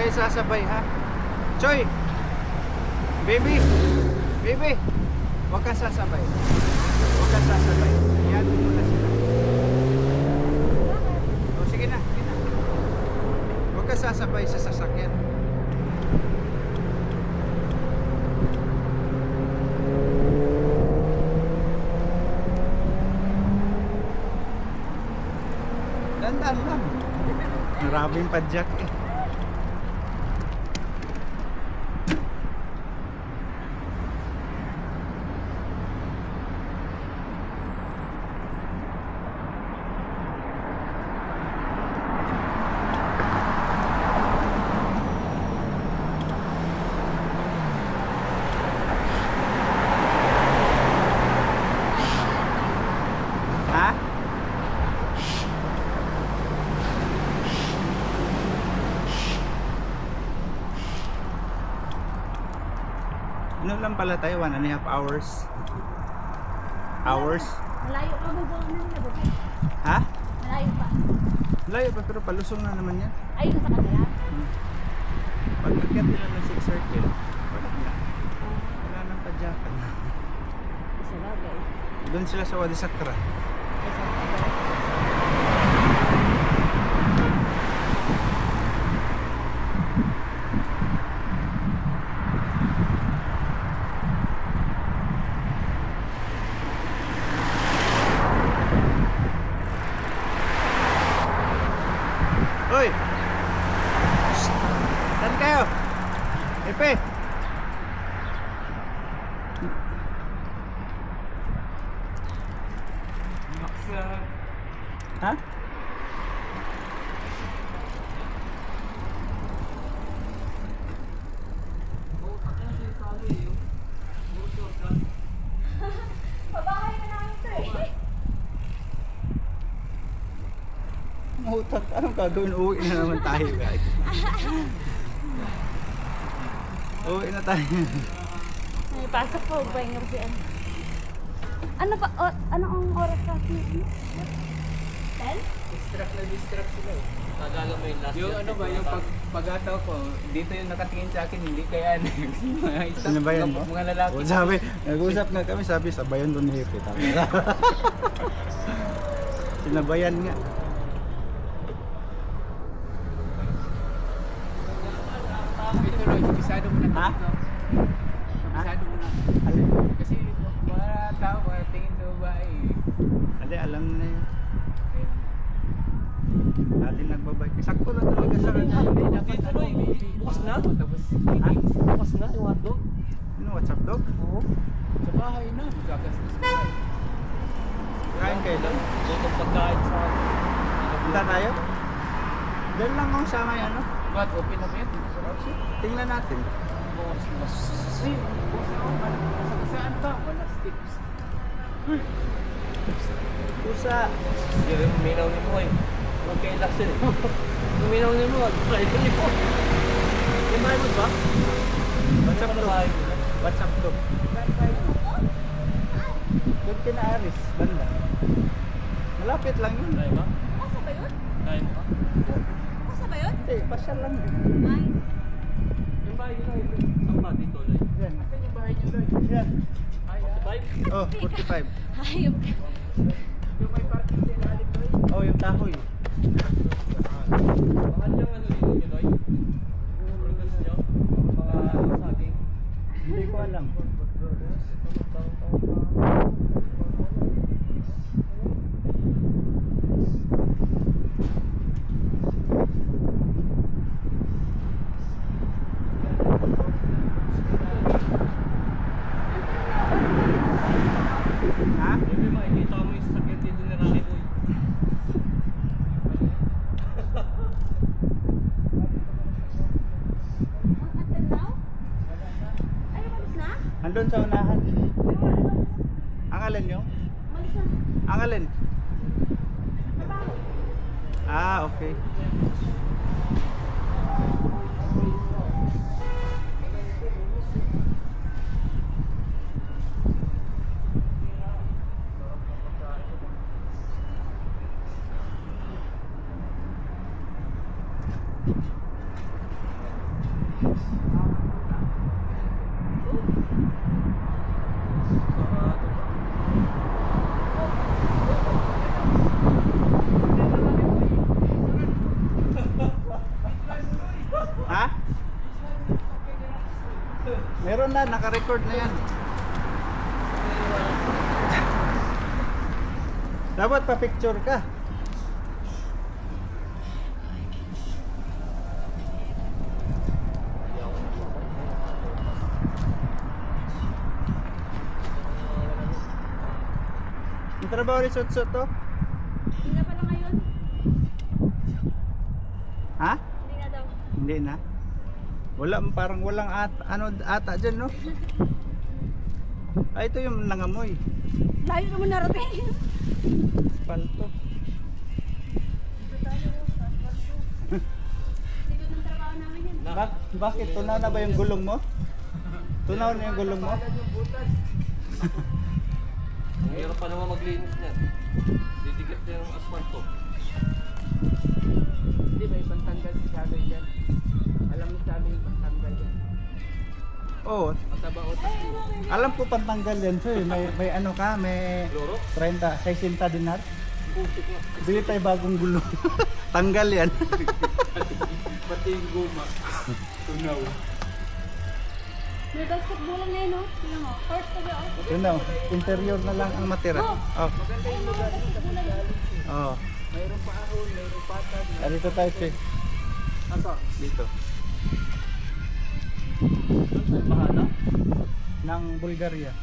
tayo sasabay ha. Choy! Baby! Baby! Huwag kang sasabay. Huwag kang sasabay. Iyan mo na sila. O sige na, sige na. Huwag kang sasabay sa sasakyan. Dandan lang. Maraming padyak eh. Ha? Ano lang pala tayo, 1.5 hours. Hours? Malayo pa mo ba nila ba? Ha? Malayo pa. Layo pa pero palusong na naman yan. Ayun sa kanila. Pag akyat nila ng 6 circle, wala na. Wala nang padyakan. Sa bagay. Doon sila sa Wadi Sakra. Hoy! Shhh! Saan kayo? Epe! Ha? Pabahay na namin ito eh. Utak, anong gagawin? Uwi na naman tayo guys. Uwi na tayo. May pasok po. Bahingar si ano. Ano pa? Ano ang oras kasi? 10? Distract sila eh. Nagala mo yung last Yung ano ba, yung pag-ataw ko, dito yung nakatingin sa akin, hindi kaya mga isang Sinabayan mo? mga lalaki. O sabi, nag-usap nga kami, sabi, sabayan doon ni Hepe. Sinabayan nga. Ito Roy, bisado mo na Ha? dito. Bisado mo na. Alin? Kasi mga tao, mga tingin sa babae. Alin, alam na yun. Dati nagbabike. Sakto lang talaga sa kanya. Nakita Roy, bukas na. Tapos, Bukas na yung hotdog. Ano, what's up, dog? Oo. sa bahay na. Gagastos na tayo. Kain kayo doon? Dito pagkain sa... Punta tayo? Doon lang ako sa may ano. But open na ba yan? Tingnan natin. Saan ka? Wala sticks. Pusa. Yung minaw ni mo eh. Huwag kayo laksin eh. Yung minaw ni mo, huwag kayo ni mo. Yung bahay mo ba? What's up, Ano dog? bahay mo? What's up, dog? Doon kina Aris, banda. Malapit lang yun. Kaya ba? Asa ba yun? Kaya mo ba? Asa ba yun? Hindi, pasyal lang din. Ay. Yung bahay nyo Loy. Saan ba dito Loy? Yan. Saan yung bahay niyo Loy? Yan. Ay, Sa bike? Oh, 45. Hayop. yung may parking sa ilalim Loy. Oh, yung tahoy. Mahal yung ano dito nyo Loy? Burgers nyo? Mga saging? Hindi ko alam. Ha? Maybe makikita mo yung sakit dito ni Rani Boy. Until now? Ay, umalis na? Andun sa unahan. Ang alin yung? Umalis na. Ang alin? Trabaho. Ah, okay. Ha? Meron na, naka-record na yan. Dapat pa-picture ka. Yung trabaho ni Sotso to? Hindi na pala ngayon. Ha? Hindi na daw. Hindi na. Wala, parang walang ata dyan, no? Ay, ito yung nangamoy. Layo naman narating. Palto. Dito ng trabaho namin yan. Bakit? Tunaw na ba yung gulong mo? Tunaw na yung gulong mo? Ang hirap pa naman maglinis niyan. Didikit na yung asfalto. Hindi, may pantanggal si Sabi dyan. Alam mo Sabi yung pantanggal yan. Oo. Mataba utak yun. Alam ko pantanggal yan, sir. May ano ka, may Loro? 30, 60 dinar. Putik na. Bili tayo bagong gulong. Tanggal yan. Pati yung guma. Tunaw. May basketball lang ngayon, no? Tingnan mo. Court pa ba? Yun na, interior na lang ang matira. Oh. Maganda yung lugar dito. Oh. Mayroong paahon, mayroong patag. Dito tayo, sir. Ano? Dito. Saan tayo bahala? Ng Bulgaria.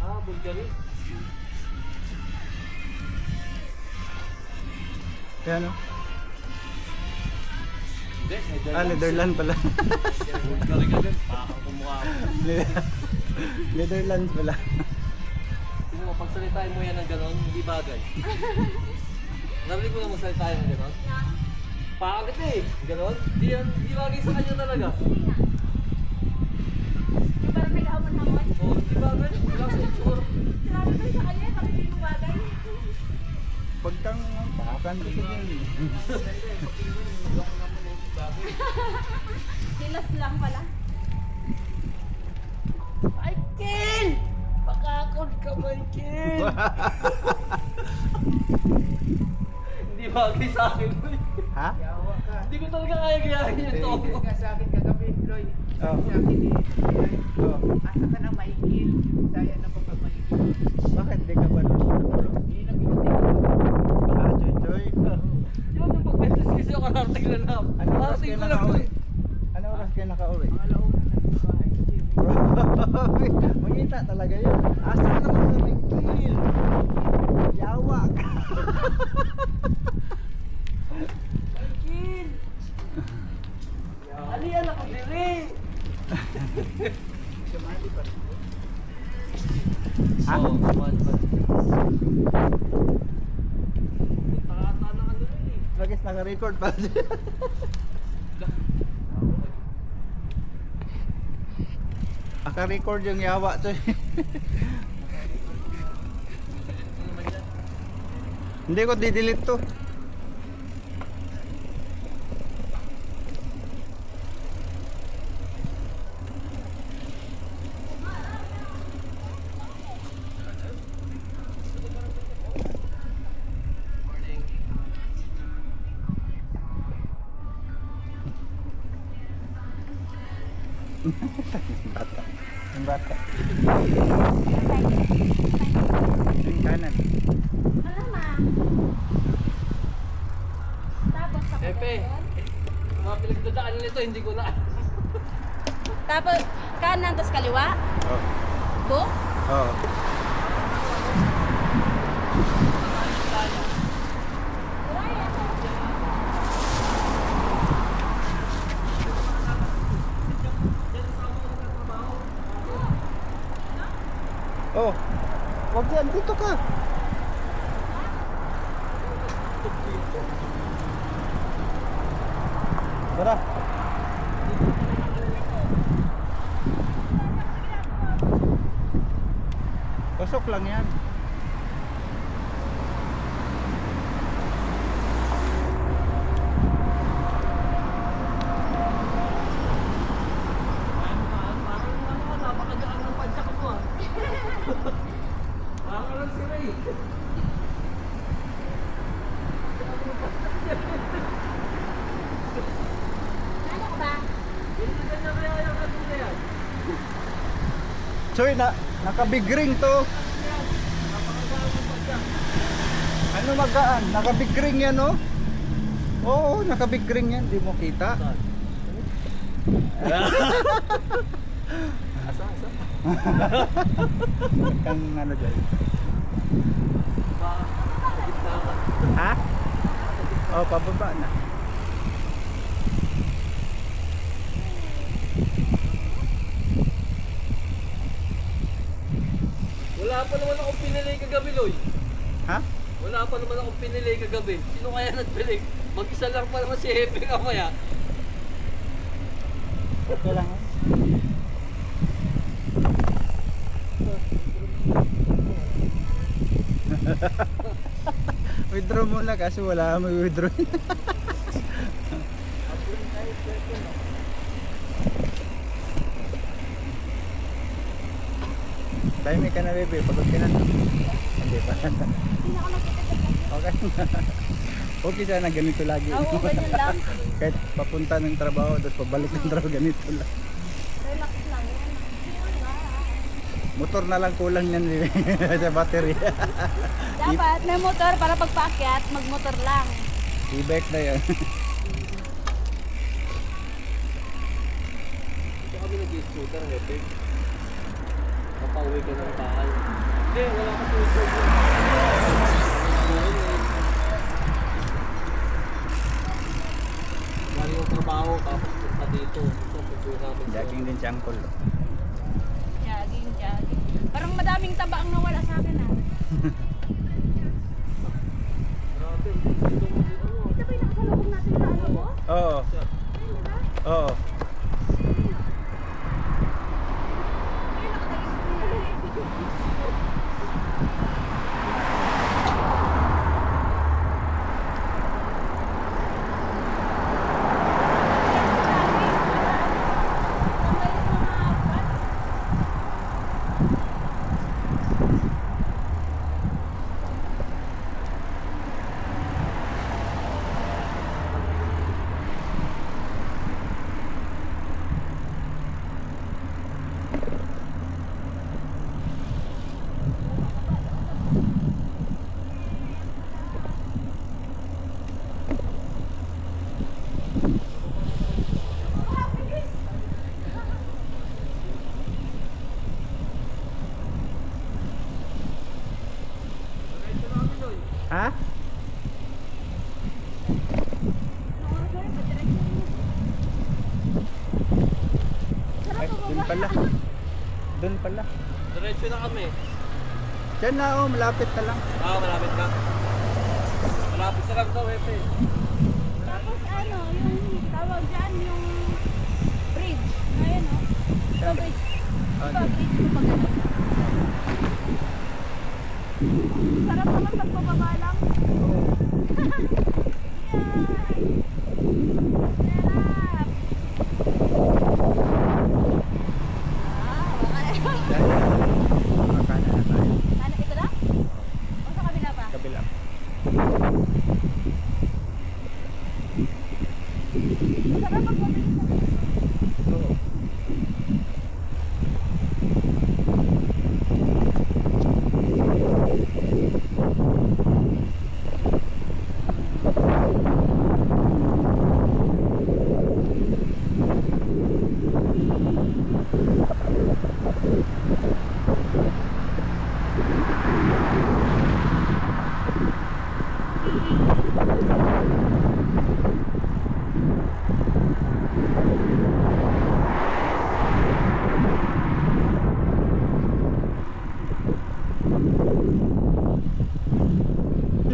Ah, Bulgari. Kaya no? Hindi, Netherlands pala. Bulgari ka din. Pakang kumukha ko. Netherlands pala. Sino mo, pagsalitain mo yan ng ganon, hindi bagay. Narinig mo na magsalitain ng ganon? Pangit eh, ganon. Di bagay sa kanya talaga. Yung parang nag-hamon-hamon. Oo, di bagay. Wala sa itsura. Sinabi ko sa kanya, parang hindi mo bagay. Pag kang pakan dito din. Gilas lang pala. Michael! Pakakon ka, Michael! Hindi bagay sa akin. Ha? Yawa ka. Hindi ko talaga kaya gayahin yung to. Kasi nga sa akin kagabi, Loy. Oh. Sabi sa akin eh. Oh. Asa ka na maikil. Daya na pagpapalipin. Bakit di ka ba natulog? Hindi nag-iutik. Ah, Choy. Yun yung pag-message kasi ako nakarating na lang. Ano oras kayo nakauwi? eh. Ano oras kayo nakauwi? Mga launa na sa bahay. Hindi, Mangita talaga yun. Asa ka naman sa may kill? Yawa ka. Michael! Ano yan ako diri? sumali pa. Ha? Oo, man. Pakata na ano rin eh. Lagis naka-record pa. Naka-record yung yawa to. Hindi ko di-delete to. Bata. Yung bata. Yung kanan. Ano ma? Tapos ako Epe. Mga pinagdadaanan nito, hindi ko na. Tapos kanan, tapos kaliwa. Oh. Bo? Oh. Oh. Wag yan, dito ka. Tara. Pasok lang yan. Choy, naka-big ring to. Ano magaan? Naka-big ring yan, no? Oo, naka-big ring yan. Di mo kita. Asa? Kang ano dyan. Gitna ka. Ha? Oh, pababa na. Wala pa naman akong pinili kagabi, Loy. Ha? Wala pa naman akong pinili kagabi. Sino kaya nagpili? Mag-isa lang pa naman si Hepe ka kaya. Okay lang. Withdraw muna kasi wala kang withdraw. Time ka na, bebe. Pagod ka na. Hindi pa. Hindi na ako nagtitipid. Okay. Okay sana ganito lagi. Oo, ganyan lang. Kahit papunta ng trabaho, tapos pabalik ng trabaho, ganito lang. Relax lang yan. Motor na lang kulang yan bebe. Sa battery. Dapat may motor para pagpaakyat, magmotor lang. E-bike na yan. Ito kami nag-scooter, Hepe. Kapauwi ka ng bahay. Hindi, wala ka scooter. Galing yung trabaho, tapos punta dito. Ito, punta namin sa... Jogging din si Uncle. Jogging. Parang madaming taba ang nawala sa akin ah. Grabe, dito mo din ano. Ito ba yung nakasalubong natin sa ano mo? Oo. Oo. Ha? Ay, dun pala. Dun pala. Diretso na kami. Diyan na oh, malapit na lang. Malapit ka. Malapit na lang daw, Hepe. Tapos ano, yung tawag dyan, yung bridge. Ayan o. Ito bridge. Ito bridge ko pag ano. Sarap naman pagpababa lang. Makana na tayo. Ano, ito lang? O sa kabila pa? Kabila. Sarap pagpababa sa Oo.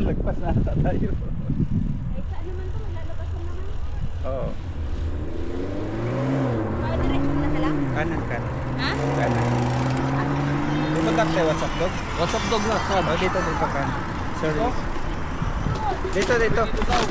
Lagpas na ata tayo. Kahit saan naman to, maglalabasan naman. Oo. Mga direksyon na sila? Kanan, kanan. Ha? Kanan. Dito tak tayo, WhatsApp dog. What's up, dog na? Saan? Oh, dito kanan. Sorry. Dito. Dito daw.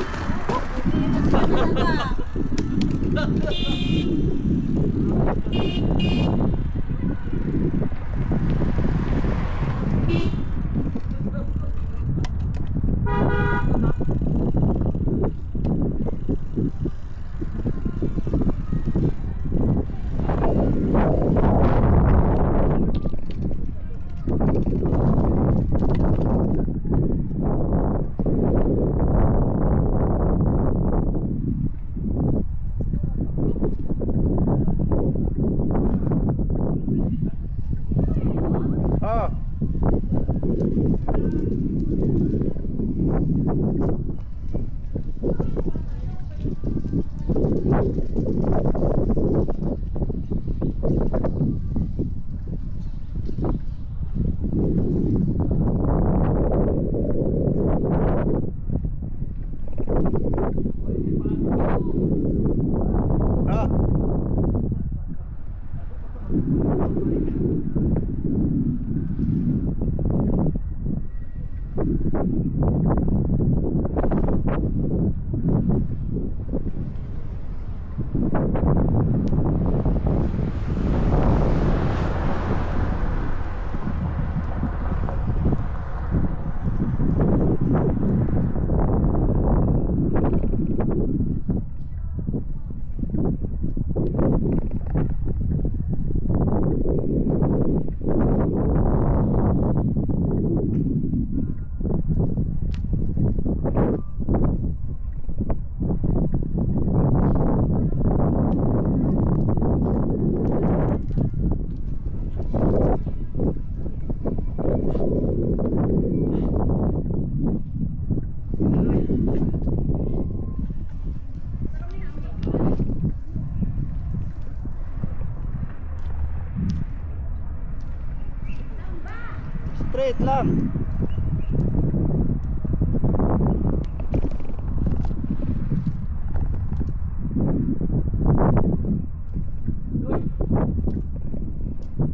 Straight lang.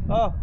Oh.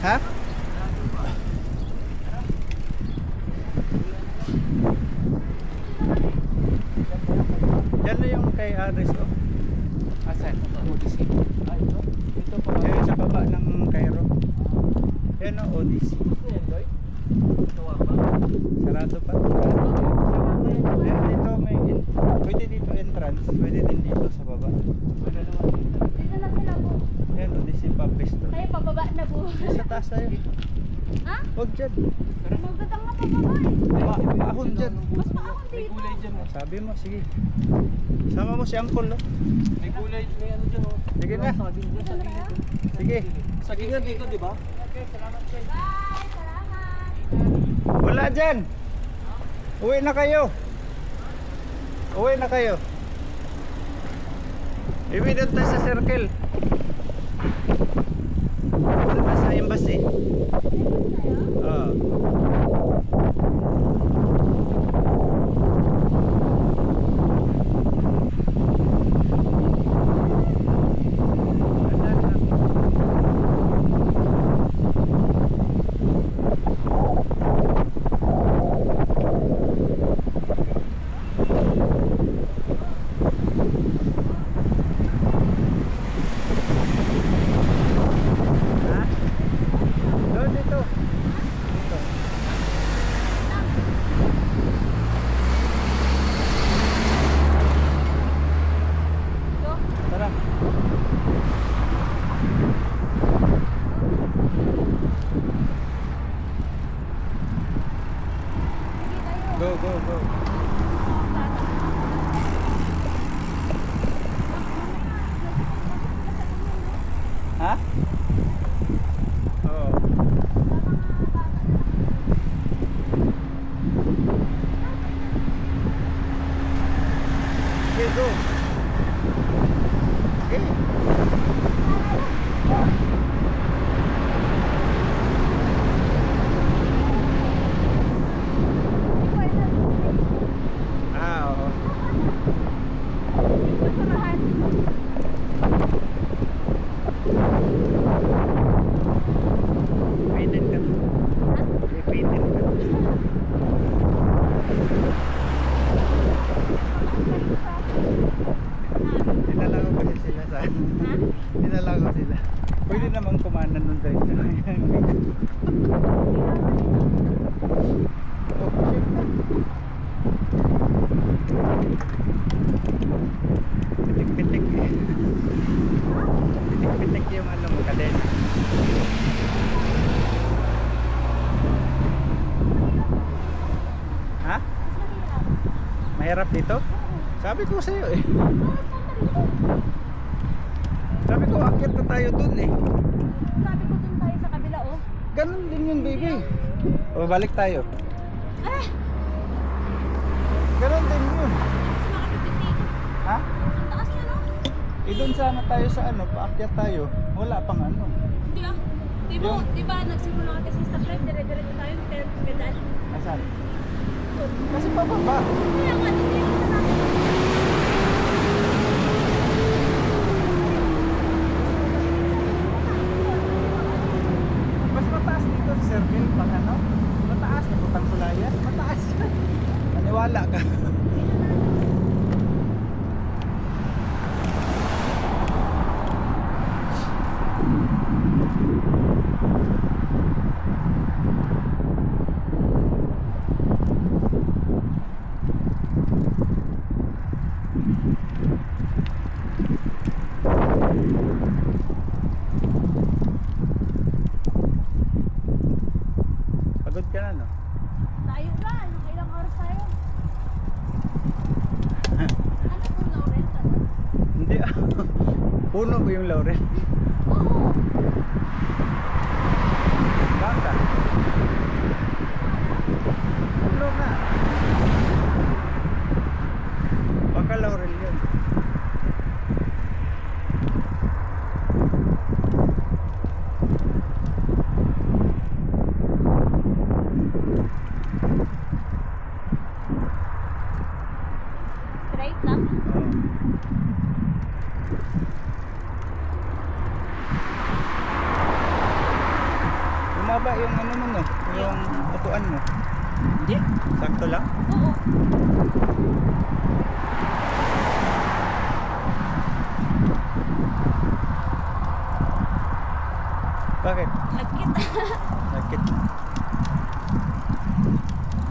Ha? Yan na yung kay Aris oh. Asan? Odyssey. Ito pa. Yan sa baba ng Cairo. Yan o, Odyssey. Sarado pa. Yan dito may pwede dito entrance, pwede din dito sa baba. Dito na sila po. Yan Odyssey Public Store. Kayo pababa na po. Sa taas tayo. Ha? Huwag dyan. Magdatang nga pababa eh. Maahon dyan. Mas maahon May dito. kulay dyan oh. Sabi mo, sige. Sama mo si Uncle, no? May kulay, may ano dyan oh. Sige na. Saging dyan, Dito na saging kayo? dito. Sige. Sagingan dito, di ba? Bye! Salamat! Wala dyan. Uwi na kayo. Uwi na kayo. Iwi doon tayo sa circle. Doon tayo sa embassy. Oo. Ha? Doon dito. Dito. Tara. Go, go, go. Ha? Oo. Okay, go. Okay. Ah, oo. Pweden ka. Pweden ka. Dinala ko kasi sila sa dinala ko sila. Pwede namang kumanan nun dahil sa pitik-pitik. Pitik-pitik yung ano mo kadena. Ha? Mahirap dito? Sabi ko sa iyo eh. Sabi ko akyat na tayo dun eh. Sabi ko dun tayo sa kabila oh. Ganun din yun, baby. O, balik tayo. Ah! Ganun din yun. Mas makapititig. Ha? Ang taas niya, no? Doon sana tayo sa ano, paakyat tayo. Wala pang ano. Hindi ah. Di ba nagsimula ka kasi sa drive, dire-diretso tayo, pero pedal. Asan? Kasi pababa. Kaya nga, hindi na natin. Mas mataas dito sa Serbil, pang ano? Mataas na putang sulayan. Mataas yan. Maniwala ka. Pagod ka na, no? Tayo ba? Anong ilang oras tayo? Ano kung Laurel ka na? Hindi ah. Puno ba yung laurel? Oo. Baka. Puno na. Baka laurel yun. Straight lang. Oo. Bumaba yung ano mo, no? Yung upuan mo. Hindi. Sakto lang? Oo. Bakit? Nagkit. Sakit.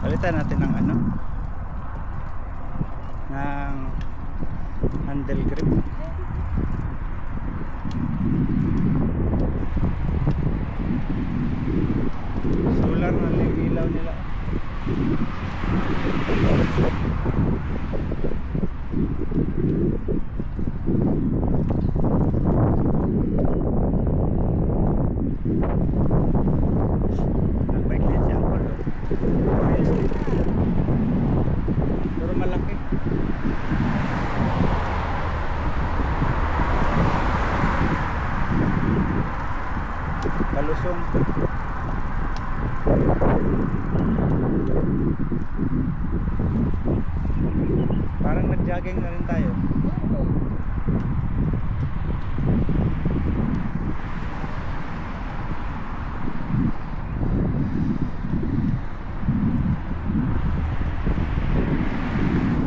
Palitan natin ng ano? Ng handle grip. Solar na yung ilaw nila. Nagbike din siya ako. Pero malaki. Kalusong. Parang nag-jogging na rin tayo. Oo.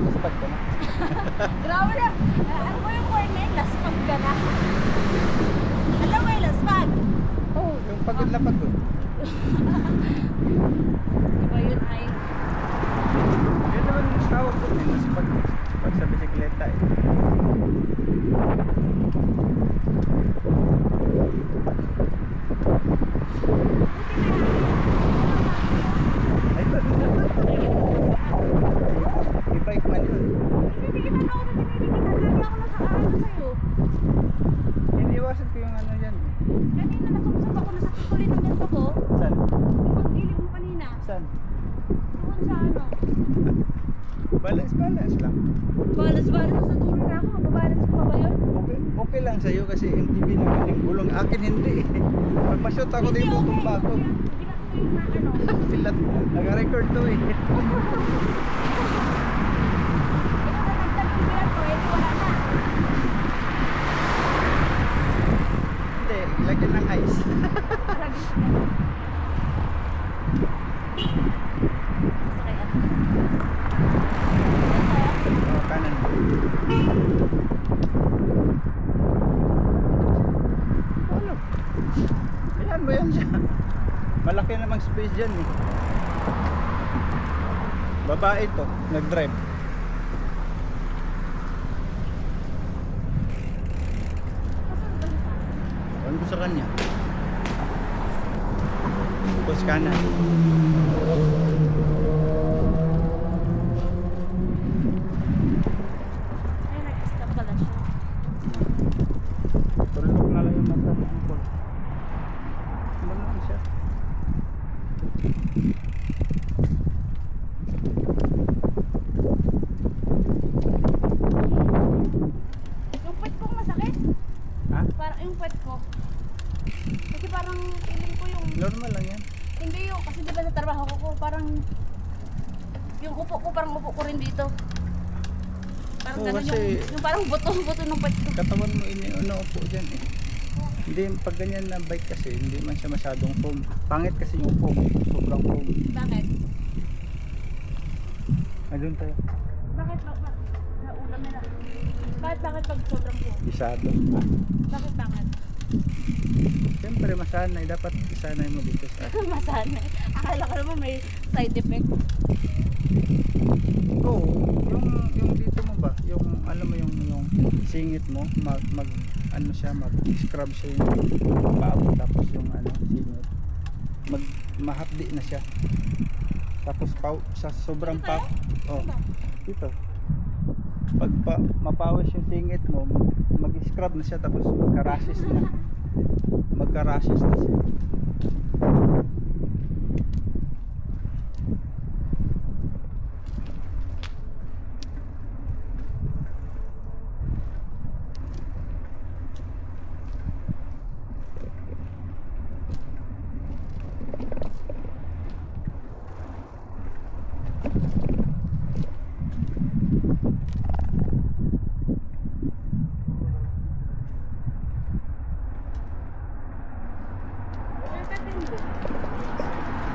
Laspag ka na. Grabe na. Ano mo yung corner? Laspag ka na. Alam mo yung laspag? Oh, yung pagod na pagod. Diba yun ay? Yun naman yung tawag ko eh. Mas pag sa bisikleta eh. Ay, i-bike man yun. Tinigitan ako na tinigitan. Lagi ako nasa sa'yo. Iniwasan ko yung ano yan. Kanina nasusap ako, nasakit ulit ang ganito ko. Saan? Yung pagkilig mo kanina. Saan? Doon sa ano. Balance lang. Balas-balas, nasa dulo na ako. Mababalance ko pa ba yun? Okay lang sa'yo kasi MTV naman yung gulong. Akin hindi. Pag ma-shoot ako Hindi, din yung butumba ko. Bilang ko yung na ano. Sila, nag-record to eh. Ito na nagtag yung bilang ko, eh, wala na. Hindi, lagyan ng ice. Lagi sa ganun. Masakay at. Oh, kanan. Ano? Ayan mo yan siya. Malaki namang space dyan eh. Babae to, nag-drive. Ano sa kanya? Tapos kanan. Ay, nag-stop pala siya. Tulog na lang yung mata ng angkol. Ano lang siya? puwet ko. Kasi parang feeling ko yung, Normal lang yan. hindi yung, kasi di ba sa trabaho ko, parang, yung upo ko, parang upo ko rin dito. Parang Oo, ganun kasi- yung parang buto-buto ng puwet ko. Katawan mo inuupo dyan eh. Hindi, pag ganyan na bike kasi, hindi man siya masyadong foam. Pangit kasi yung foam. Sobrang foam. Bakit? Ayun tayo. Bakit? Naulam na lang. Bakit pag sobrang po? Bisado. Bakit? Siyempre masanay. Dapat isanay mo dito sa... Masanay. Akala ko naman may side effect. Oo. Yung dito mo ba? Yung alam mo yung singit mo. Ano siya, mag-scrub siya yung paabot. Tapos yung singit. Mahapdi na siya. Tapos sa sobrang Dito, Oh, dito. Pag mapawis yung singit mo, mag-scrub na siya tapos magka-rashes na. Magka-rashes na siya.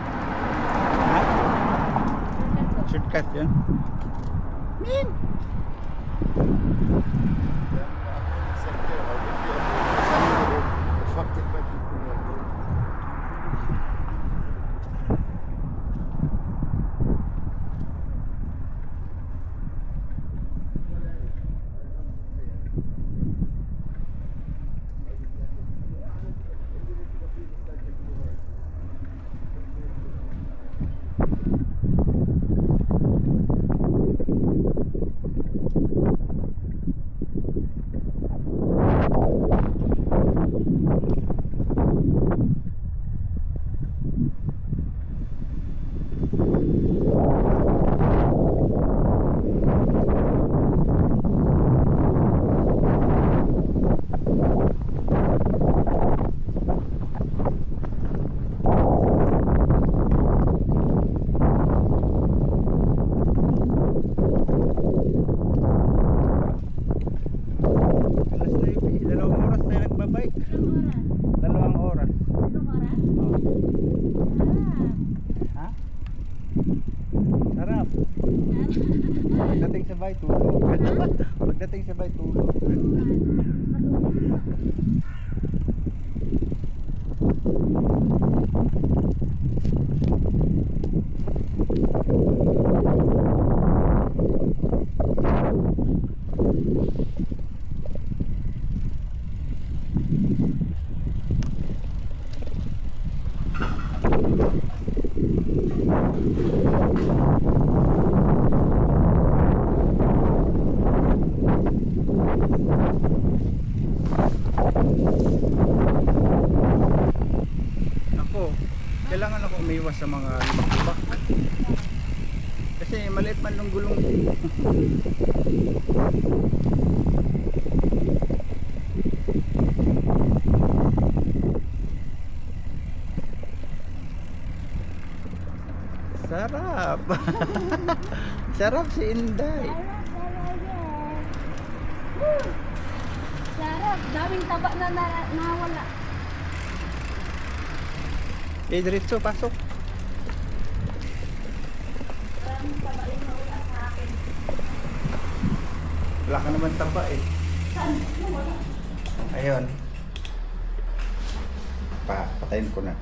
Ha? Shortcut yun? Alas 9, 2 oras tayo nagbabike. Ilang oras? 2 oras. Ilang oras? Oh. Ha? Sarap. Pagdating sa bahay, tulog. Pagdating sa bahay, tulog. Ako, kailangan ako umiwas sa mga lubak-lubak. Kasi maliit man yung gulong. Sarap. Sarap si Inday. Sarap. Daming taba na nawala. Diretso, pasok. Daming taba yung nawala sa akin. Wala ka naman taba eh. Saan? Nawala. Ayun. Patayin ko na.